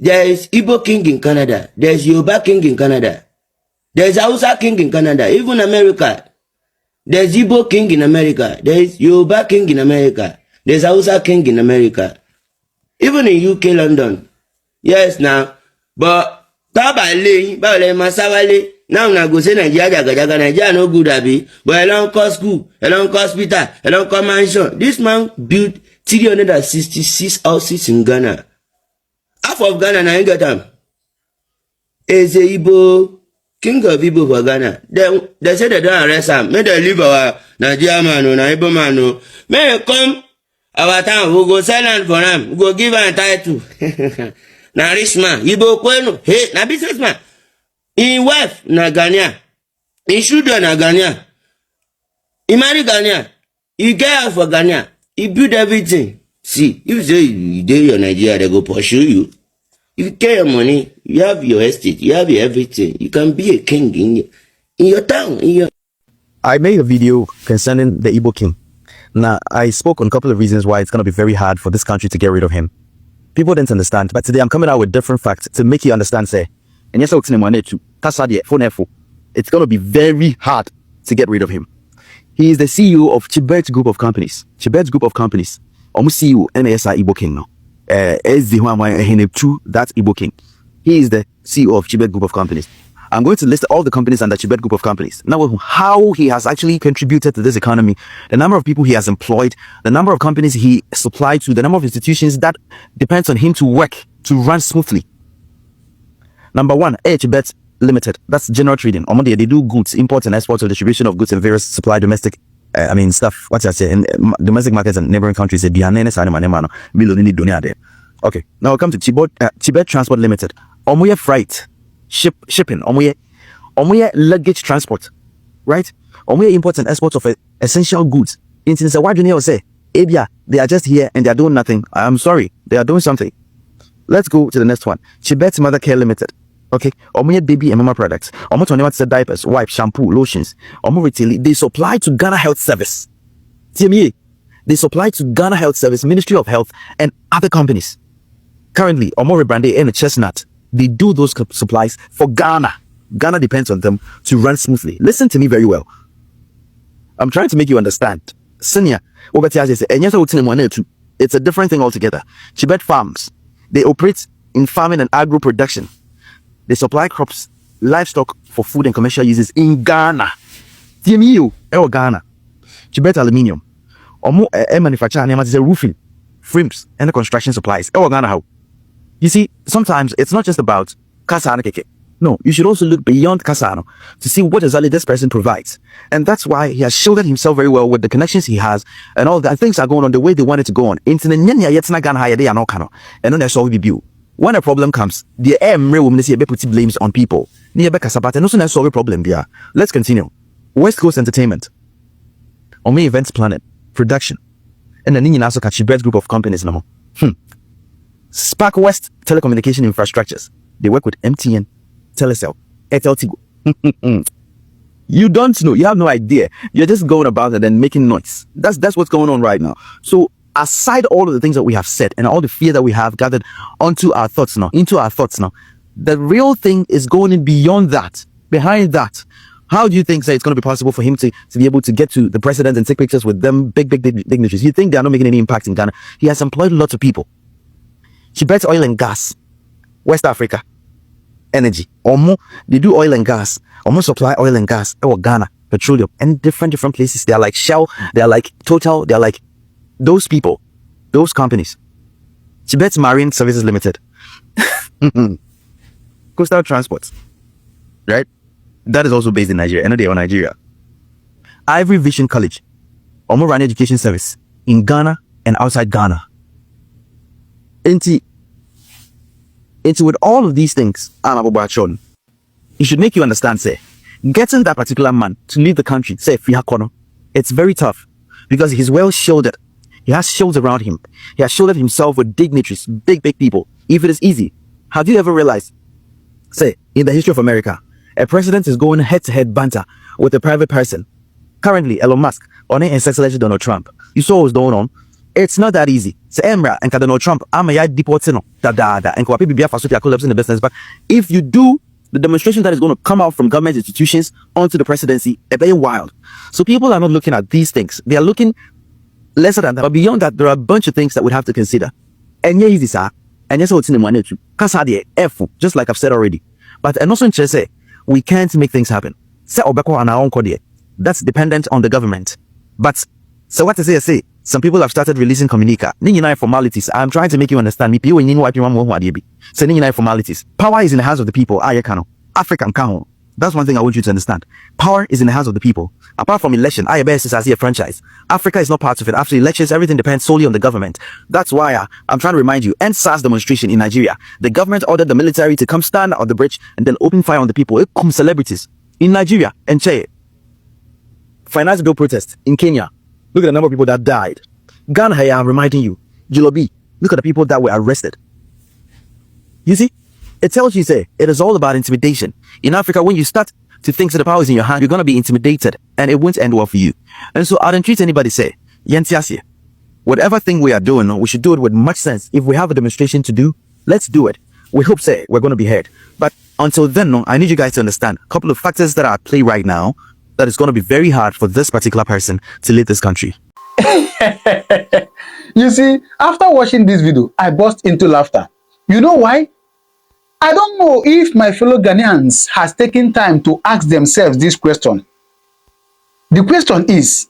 There is Igbo king in Canada. There is Yoruba king in Canada. There is Hausa king in Canada. Even America. There is Igbo king in America. There is Yoruba king in America. There is Hausa king in America. Even in UK, London. Yes, now. But Tabale, Masawale. Now na go say Nigeria no good abi. But I don't call school, I don't call hospital, I don't call mansion. This man built 366 houses in Ghana. Half of Ghana now you get them. Is a Igbo king of Igbo for Ghana. They say they don't arrest him. May they leave our Nigeria man or Igbo man. May come our town, we go sell land for him. We go give him a title. Na rich man, Igbo kwenu, hey, na businessman. In wife na Ghana, in children na Ghana, he marry Ghana, he get out for Ghana, he build everything. See, if you say you dey your Nigeria, they go pursue you. If you get your money, you have your estate, you have your everything. You can be a king in your town. I made a video concerning the Igbo king. Now, I spoke on a couple of reasons why it's going to be very hard for this country to get rid of him. People didn't understand, but today I'm coming out with different facts to make you understand, say. And yes, it's going to be very hard to get rid of him. He is the CEO of Chibet Group of Companies. Chibet Group of Companies. CEO NSI Igbo King now. That's Igbo King. He is the CEO of Chibet Group of Companies. I'm going to list all the companies under Chibet Group of Companies. Now, how he has actually contributed to this economy, the number of people he has employed, the number of companies he supplied to, the number of institutions that depends on him to work, to run smoothly. Number one, Chibet Limited. That's general trading. They do goods, imports and exports, or distribution of goods and various supply domestic, stuff. What's I say? In domestic markets and neighboring countries. Okay. Now we come to Chibet Transport Limited. Omuye freight, shipping. Omuye luggage transport, right? Omuye imports and exports of essential goods. Instance, why do you say, Abia, they are just here and they are doing nothing? I'm sorry, they are doing something. Let's go to the next one. Chibet Mother Care Limited. Okay, Omuye baby and mama products. Omo diapers, wipes, shampoo, lotions. Omo retail. They supply to Ghana Health Service. TME. They supply to Ghana Health Service, Ministry of Health, and other companies. Currently, Omo Rebrande and Chestnut. They do those supplies for Ghana. Ghana depends on them to run smoothly. Listen to me very well. I'm trying to make you understand. Senior, it's a different thing altogether. Chibet Farms. They operate in farming and agro production. They supply crops, livestock for food and commercial uses in Ghana. TMU, Ghana. Chibet Aluminium. Omo manufacture roofing, frames, and construction supplies. Ghana how? You see, sometimes it's not just about Kasano Keke. No, you should also look beyond Kasano to see what exactly this person provides. And that's why he has shielded himself very well with the connections he has and all that. Things are going on the way they want it to go on. And then there's all we view. When a problem comes, the woman put blames on people. Let's continue. West Coast Entertainment. Ome Events Planning, Production. And then also Chibet Group of Companies. Spark West Telecommunication Infrastructures. They work with MTN, Telecel, Airtel Tigo. You don't know. You have no idea. You're just going about it and making noise. That's what's going on right now. So aside all of the things that we have said and all the fear that we have gathered into our thoughts now, the real thing is going in beyond that, behind that. How do you think it's going to be possible for him to be able to get to the president and take pictures with them, big dignitaries? You think they are not making any impact in Ghana? He has employed lots of people. Chibet Oil and Gas, West Africa, Energy. They do oil and gas. Supply oil and gas. Ghana, petroleum, and different places. They are like Shell. They are like Total. They are like those people, those companies. Chibet Marine Services Limited. Coastal Transport. Right? That is also based in Nigeria. Nigeria. Ivory Vision College. Run Education Service in Ghana and outside Ghana. Into with all of these things, it should make you understand, say, getting that particular man to leave the country, say, it's very tough because he's well shielded. He has shields around him. He has shielded himself with dignitaries, big people. If it is easy, have you ever realized, say, in the history of America, a president is going head-to-head banter with a private person? Currently, Elon Musk, on His Excellency Donald Trump. You saw what was going on. It's not that easy. Say Emra and Donald Trump, I'm a deportino, and Biafra so collapse in the business. But if you do the demonstration that is going to come out from government institutions onto the presidency, it's very wild. So people are not looking at these things. They are looking lesser than that. But beyond that, there are a bunch of things that we'd have to consider. And yeah, easy, sir. And yes, what's in the money too. Just like I've said already. But and also say we can't make things happen. Say Obeko and our own code. That's dependent on the government. But so what to say? Some people have started releasing communica. Formalities. I'm trying to make you understand. Formalities. Power is in the hands of the people. African count. That's one thing I want you to understand. Power is in the hands of the people. Apart from election, IBS is as a franchise. Africa is not part of it. After elections, everything depends solely on the government. That's why I'm trying to remind you, end SARS demonstration in Nigeria. The government ordered the military to come stand on the bridge and then open fire on the people. It comes celebrities in Nigeria and Che. Finance bill protest in Kenya. Look at the number of people that died. Ghana, I'm reminding you. Jilobi, look at the people that were arrested. You see? It tells you, say, it is all about intimidation. In Africa, when you start to think that the power is in your hand, you're going to be intimidated and it won't end well for you. And so I don't treat anybody say, Yentiasi, whatever thing we are doing, we should do it with much sense. If we have a demonstration to do, let's do it. We hope, say, we're going to be heard. But until then, I need you guys to understand a couple of factors that are at play right now that is going to be very hard for this particular person to lead this country. You see, after watching this video, I burst into laughter. You know why? I don't know if my fellow Ghanaians has taken time to ask themselves this question. The question is,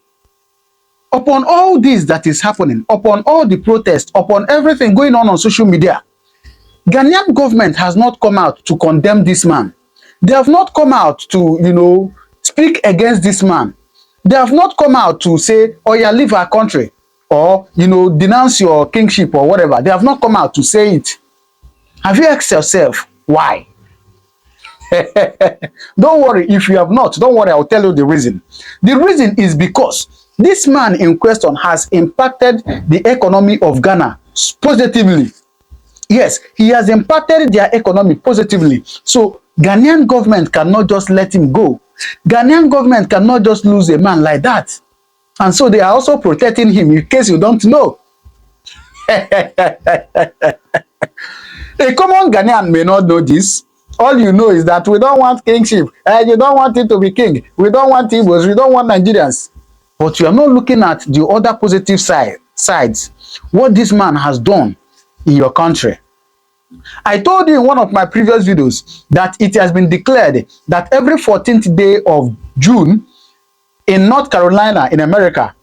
upon all this that is happening, upon all the protests, upon everything going on social media, Ghanaian government has not come out to condemn this man. They have not come out to, speak against this man. They have not come out to say, oh yeah, leave our country, or, denounce your kingship or whatever. They have not come out to say it. Have you asked yourself why? Don't worry, if you have not, don't worry, I'll tell you the reason. The reason is because this man in question has impacted the economy of Ghana positively. Yes, he has impacted their economy positively. So Ghanaian government cannot just let him go. Ghanaian government cannot just lose a man like that. And so they are also protecting him, in case you don't know. A common Ghanaian may not know this. All you know is that we don't want kingship. You don't want it to be king. We don't want Igbos. We don't want Nigerians. But you are not looking at the other positive sides. What this man has done in your country. I told you in one of my previous videos that it has been declared that every 14th day of June in North Carolina, in America,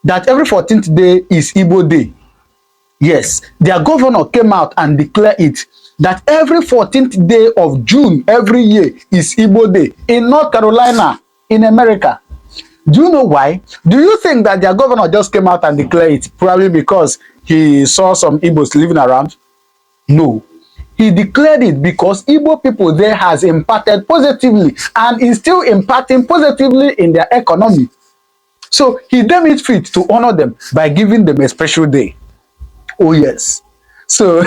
that every 14th day is Igbo Day. Yes, their governor came out and declared it, that every 14th day of June every year is Igbo Day in North Carolina, in America. Do you know why? Do you think that their governor just came out and declared it probably because he saw some Igbos living around? No. He declared it because Igbo people there has impacted positively and is still impacting positively in their economy. So he deemed it fit to honor them by giving them a special day. Oh yes. So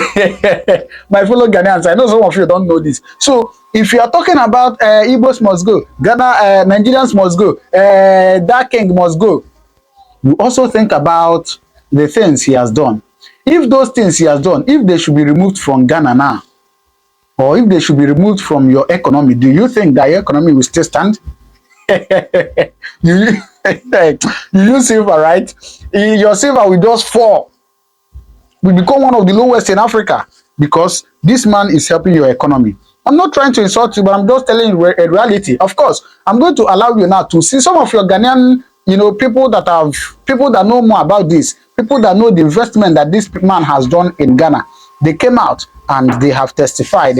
my fellow Ghanaians, I know some of you don't know this. So if you are talking about Igbos must go, Nigerians must go, that king must go, you also think about the things he has done. If those things he has done, if they should be removed from Ghana now, or if they should be removed from your economy, do you think that your economy will still stand? you use silver, right? Your silver will just fall. We become one of the lowest in Africa because this man is helping your economy. I'm not trying to insult you, but I'm just telling you a reality. Of course, I'm going to allow you now to see some of your Ghanaian, people that know more about this, people that know the investment that this man has done in Ghana. They came out and they have testified.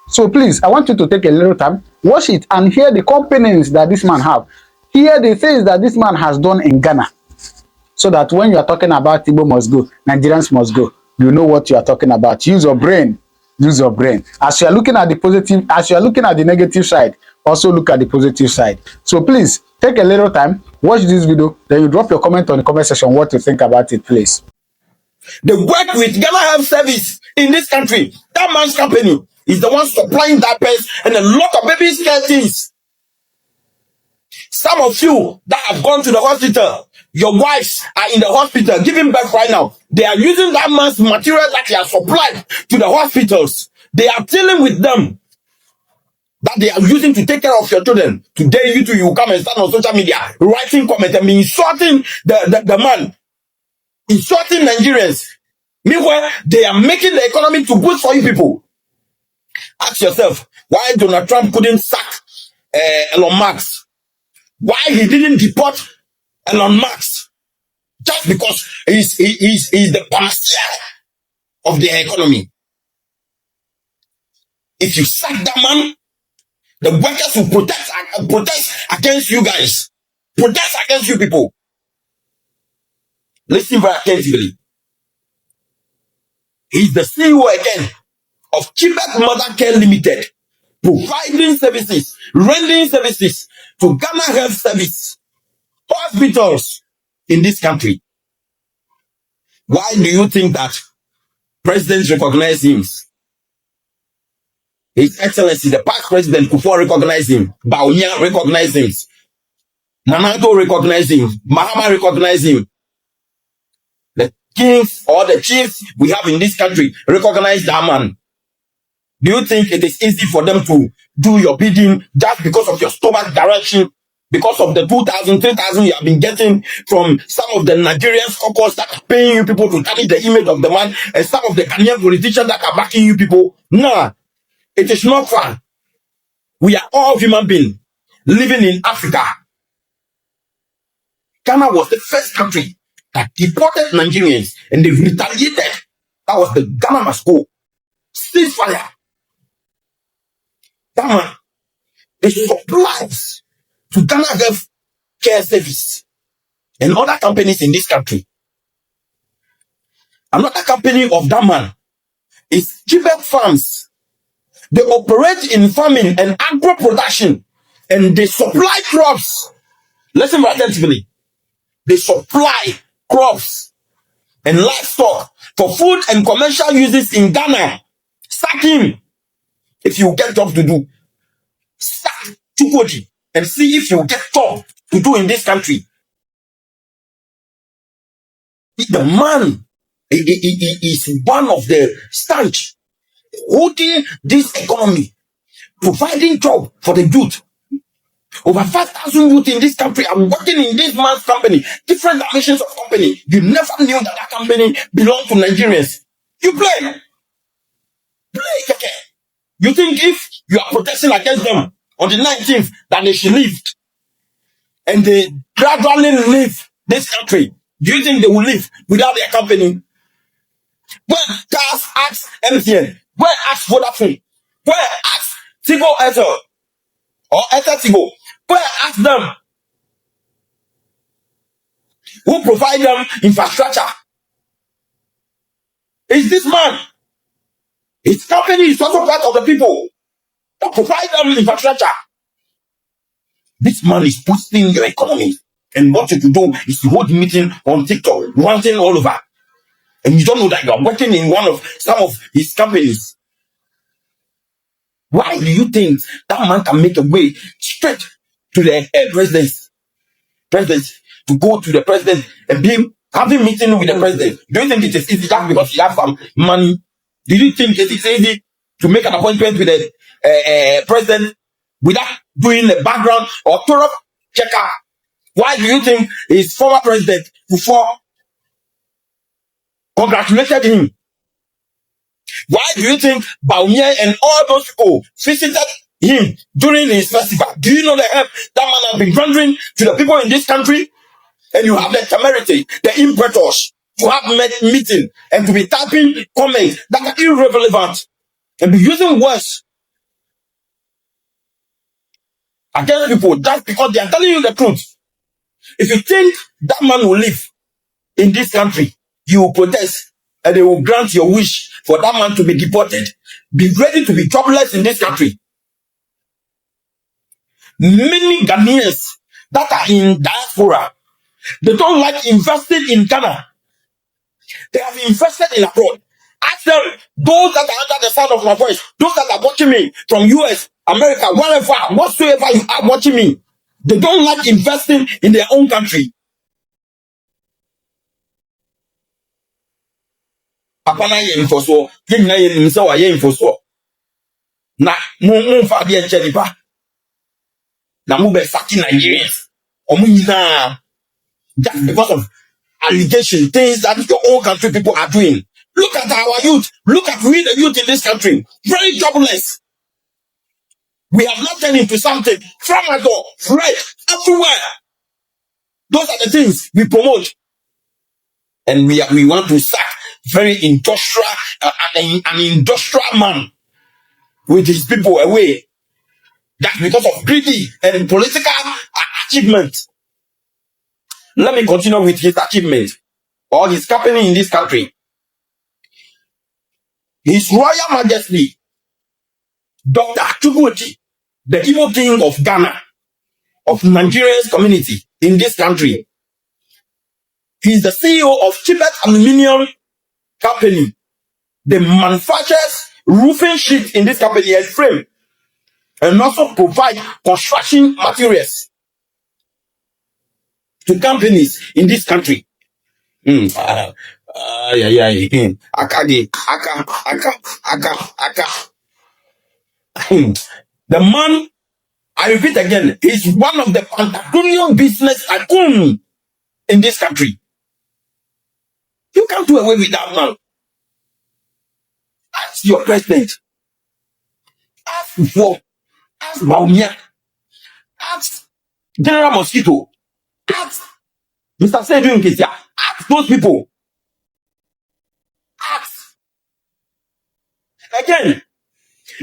So please, I want you to take a little time, watch it and hear the companies that this man have. Hear the things that this man has done in Ghana. So that when you are talking about Igbo must go, Nigerians must go, you know what you are talking about. Use your brain. Use your brain. As you are looking at the positive, as you are looking at the negative side, also look at the positive side. So please, take a little time, watch this video, then you drop your comment on the comment section what you think about it, please. They work with Ghana Health Service in this country. That man's company is the one supplying diapers and a lot of baby care things. Some of you that have gone to the hospital, your wives are in the hospital giving birth right now. They are using that man's material that he has supplied to the hospitals. They are dealing with them that they are using to take care of your children. Today, you will come and stand on social media, writing comments and be insulting the man, insulting Nigerians. Meanwhile, they are making the economy to boost for you people. Ask yourself, why Donald Trump couldn't sack Elon Musk? Why he didn't deport Elon Musk? Just because he's the pastor of the economy. If you sack that man, the workers will protest against you guys. Protest against you people. Listen very attentively. He's the CEO again of Chibet Mother Care Limited, providing services, rendering services to Ghana Health Service, hospitals in this country. Why do you think that presidents recognize him? His Excellency, the past president, Kufuor recognized him. Baunia recognized him. Nanato recognized him. Mahama recognized him. The kings or the chiefs we have in this country recognize that man. Do you think it is easy for them to do your bidding just because of your stomach direction? Because of the 2,000, 3,000 you have been getting from some of the Nigerian caucus that are paying you people to carry the image of the man, and some of the Ghanaian politicians that are backing you people? Nah, it is not fun. We are all human beings living in Africa. Ghana was the first country that deported Nigerians and they retaliated. That was the Ghana must go. Ceasefire. That man, they supplies to Ghana Health Care Service and other companies in this country. Another company of that man is Chibet Farms. They operate in farming and agro production, and they supply crops. Listen very attentively. They supply crops and livestock for food and commercial uses in Ghana. Sack him if you get job to do. Sack Chukwoji and see if you get job to do in this country. The man is one of the stanch holding this economy, providing job for the youth. Over 5,000 youth in this country are working in this man's company, different dimensions of company. You never knew that that company belonged to Nigerians. You play. Play. You think if you are protesting against them on the 19th that they should leave and they gradually leave this country, do you think they will leave without their company? When Gas asks MTN, when asks Vodafone, when asks Tigo Airtel or Airtel Tigo, when ask them who provide them infrastructure? It's this man. His company is also part of the people that provide them infrastructure. This man is boosting your economy, and what you do is to hold meeting on TikTok, ranting all over, and you don't know that you are working in some of his companies. Why do you think that man can make a way straight to the president, to go to the president and be having meeting with the president? Do you think it is easy just because he has some money? Do you think it is easy to make an appointment with the president without doing a background or thorough checker? Why do you think his former president before congratulated him? Why do you think Baunia and all those people visited him during his festival? Do you know the help that man has been rendering to the people in this country? And you have the temerity, the impetus to have meeting and to be typing comments that are irrelevant and be using words against people just because they are telling you the truth. If you think that man will live in this country, you will protest and they will grant your wish for that man to be deported. Be ready to be jobless in this country. Many Ghanaians that are in diaspora, they don't like investing in Ghana. They have invested in abroad. Ask them, those that are under the sound of my voice, those that are watching me from US, America, wherever, whatsoever you are watching me, They don't like investing in their own country. Papa na ye infoso, yin na ye nimsa wa ye infoso. Na mo fa de enche nipa. Na mo be saki Nigerians. Omo nyina just because of allegation, things that your own country people are doing. Look at our youth. Look at we the youth in this country. Very jobless. We have not turned into something. Tramadol, right, everywhere. Those are the things we promote. And we want to start very industrial, an industrial man with his people away. That's because of greedy and political achievement. Let me continue with his achievement or his happening in this country. His Royal Majesty, Dr. Chukwuti, the Igbo King of Ghana, of Nigerian community in this country. He's the CEO of Cheapest Aluminium Company. They manufactures roofing sheet in this company and frame, and also provide construction materials to companies in this country. Aka. The man, I repeat again, is one of the entrepreneurial business tycoon in this country. You can't do away with that man. Ask your president. Ask Fufo. Ask Baumia. Ask General Mosquito. Ask Mr. Sedun Kisia. Ask those people. Ask. Again,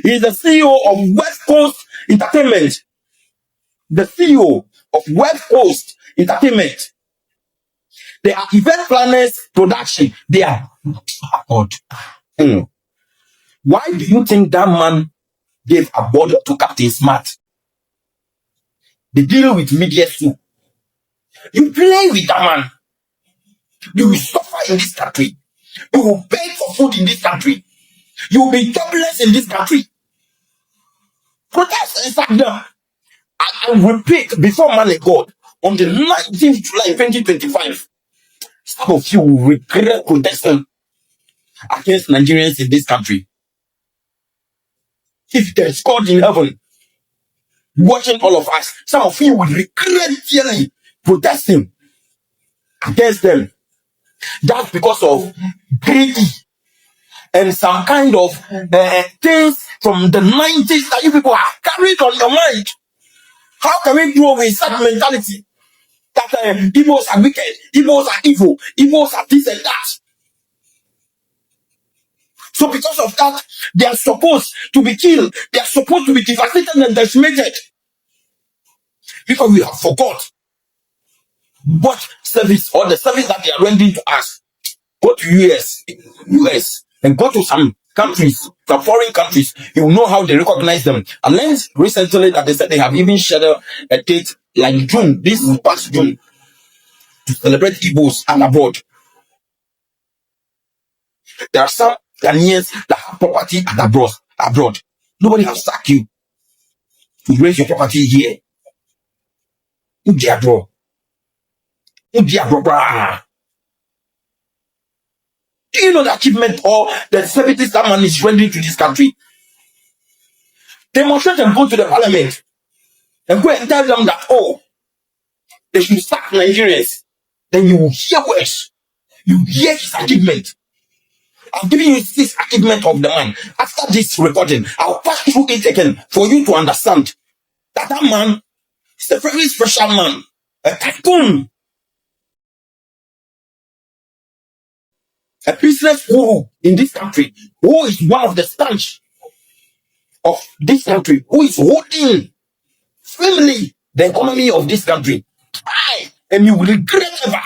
he's the CEO of West Coast Entertainment. The CEO of West Coast Entertainment. They are event planners production. They are God. Why do you think that man gave a board to Captain Smart? They deal with media too. You play with that man, you will suffer in this country. You will beg for food in this country. You will be jobless in this country. Protest and sack them. I repeat before man of God, on the 19th July 2025, some of you will regret protesting against Nigerians in this country. If there's God in heaven watching all of us, some of you will regret feeling protesting against them. That's because of greedy and some kind of things from the 90s that you people are carried on your mind. How can we grow with such mentality that Igbos are wicked, Igbos are evil, Igbos are this and that? So because of that, they are supposed to be killed. They are supposed to be devastated and decimated. Because we have forgot what service or the service that they are rendering to us. Go to US, and go to some countries, some foreign countries. You will know how they recognize them. I learned recently that they said they have even scheduled a date like June, this past June, to celebrate Igbos and abroad. There are some Ghanaians that have property and abroad. Nobody has sacked you to raise your property here. Udiabro. Do you know the achievement or the services that man is rendering to this country? Demonstrate and go to the parliament and go and tell them that, oh, they should sack Nigerians. Then you will hear words. You hear his achievement. I'm giving you this achievement of the man. After this recording, I'll pass through it again for you to understand that that man is a very special man. A tycoon. A business guru in this country, who is one of the stanch of this country, who is holding firmly the economy of this country. Try, and you will regret ever.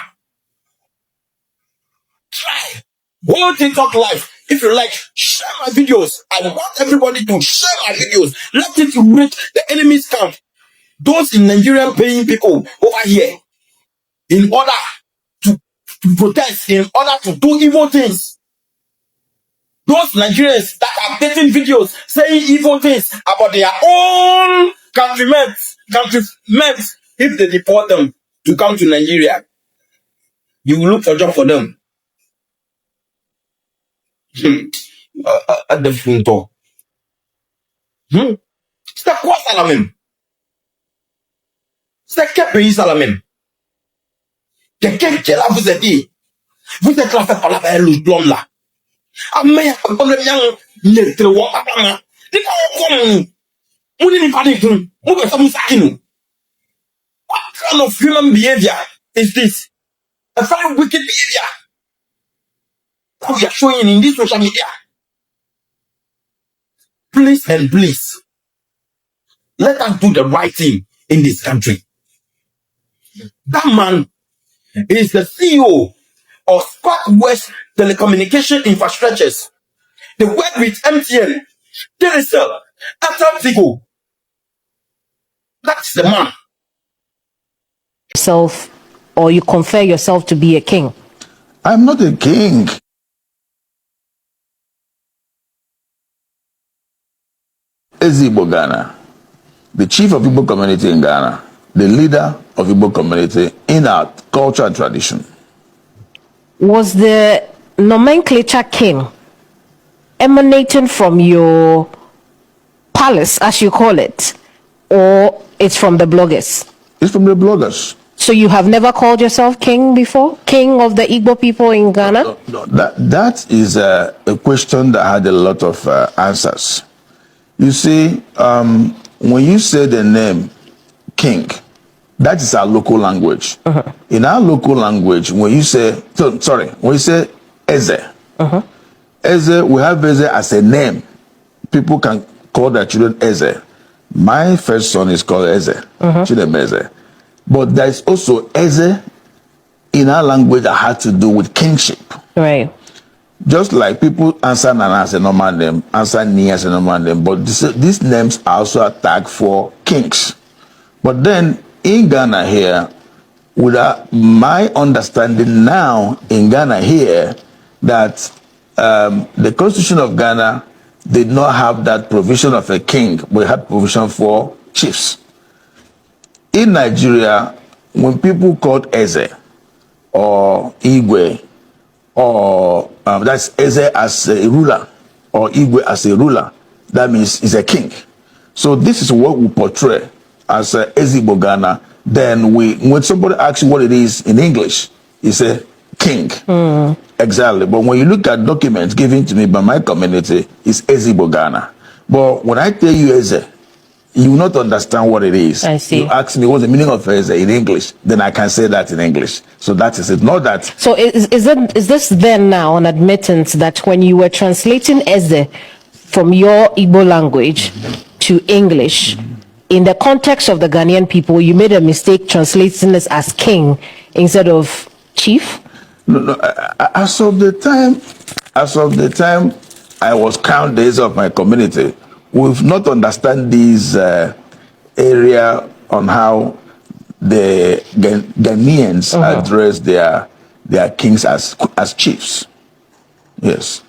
Try. Go TikTok live. If you like, share my videos. I want everybody to share my videos. Let it reach the enemy's camp. Those in Nigeria paying people over here in order to protest, in order to do evil things. Those Nigerians that are making videos saying evil things about their own countrymen If they deport them to come to Nigeria, you will look for job for them. At the front door. C'est quoi ça la même? C'est quel pays ça la même? Quelqu'un qui est là vous a dit, vous êtes là fait par là le blonde là. Ah mais il y a pas de bien, n'est pas loin pas là. N'est pas comme on n'est pas des fous. On peut ça nous saquer. What kind of human behavior is this? A very wicked behavior. That we are showing in this social media. Please and please, let us do the right thing in this country. That man is the CEO of West Telecommunication Infrastructures. They work with MTN, Telecel, Tigo. That's the man. Yourself, or you confer yourself to be a king? I'm not a king. Igbo Ghana, the chief of Igbo community in Ghana, the leader of Igbo community in our culture and tradition. Was the nomenclature king emanating from your palace, as you call it, or it's from the bloggers? It's from the bloggers. So you have never called yourself king before? King of the Igbo people in Ghana? No, that is a question that had a lot of answers. You see, when you say the name king, that is our local language. In our local language, when you say, when you say Eze, Eze, we have Eze as a name. People can call their children Eze. My first son is called Eze, Chidemeze. But there is also Eze in our language that had to do with kingship. Right. Just like people answer Nana as a normal name, answer Ni as a normal name, but these names are also tagged for kings. But then in Ghana here, with my understanding now in Ghana here, that the Constitution of Ghana did not have that provision of a king, but it had provision for chiefs. In Nigeria, when people called Eze or Igwe, or that's Eze as a ruler, or Igwe as a ruler, that means he's a king. So this is what we portray as Ezigbo Ghana. Then when somebody asks you what it is in English, it's a king. Exactly. But when you look at documents given to me by my community, it's Ezigbo Ghana. But when I tell you Eze, you will not understand what it is. I see. You ask me what's the meaning of Eze in English, then I can say that in English. So that is it. Not that. So is this then now an admittance that when you were translating Eze from your Igbo language to English, in the context of the Ghanaian people, you made a mistake translating this as king instead of chief? No, as of the time I was crowned the Eze of my community, we've not understand this area on how the Ghanaians address their kings as chiefs. Yes.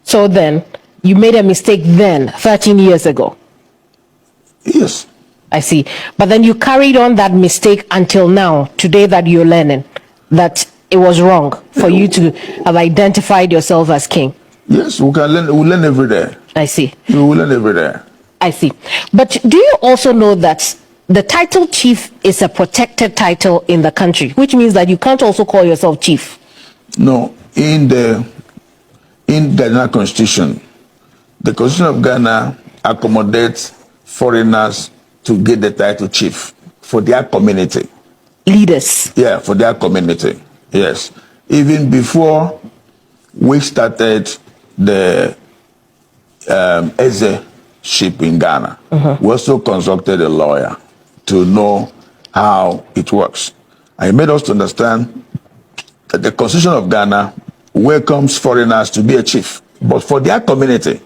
So then, you made a mistake then, 13 years ago. Yes. I see. But then you carried on that mistake until now, today that you're learning, that it was wrong for you to have identified yourself as king. Yes, we learn every day. I see. We will learn every day. I see. But do you also know that the title chief is a protected title in the country, which means that you can't also call yourself chief? No, in Ghana Constitution, the Constitution of Ghana accommodates foreigners to get the title chief for their community. Leaders. Yeah, for their community. Yes. Even before we started the Eze ship in Ghana, we also consulted a lawyer to know how it works. And he made us to understand that the Constitution of Ghana welcomes foreigners to be a chief, but for their community.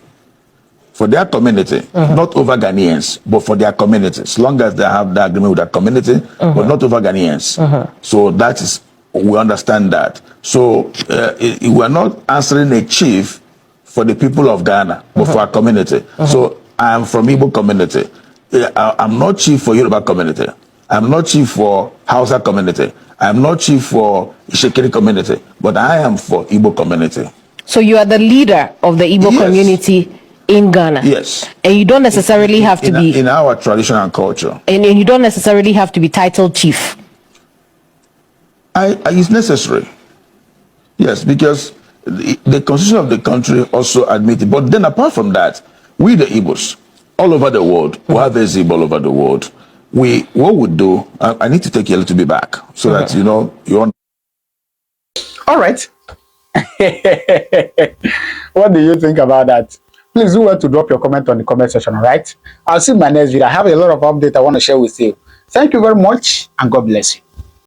For their community, not over Ghanaians, but for their community, as long as they have that agreement with their community, but not over Ghanaians. So that is, we understand that. So we're not answering a chief for the people of Ghana, but for our community. So I'm from Igbo community. I'm not chief for Yoruba community. I'm not chief for Hausa community. I'm not chief for Ishekiri community, but I am for Igbo community. So you are the leader of the Igbo community in Ghana? Yes. And you don't necessarily have to be... In our tradition and culture. And you don't necessarily have to be titled chief? It's necessary. Yes, because the constitution of the country also admits it. But then apart from that, we the Igbos, all over the world, we have this Igbo all over the world. What we do, I need to take you a little bit back so that, you know, you want. All right. What do you think about that? Please do well to drop your comment on the comment section, all right? I'll see you in my next video. I have a lot of updates I want to share with you. Thank you very much, and God bless you.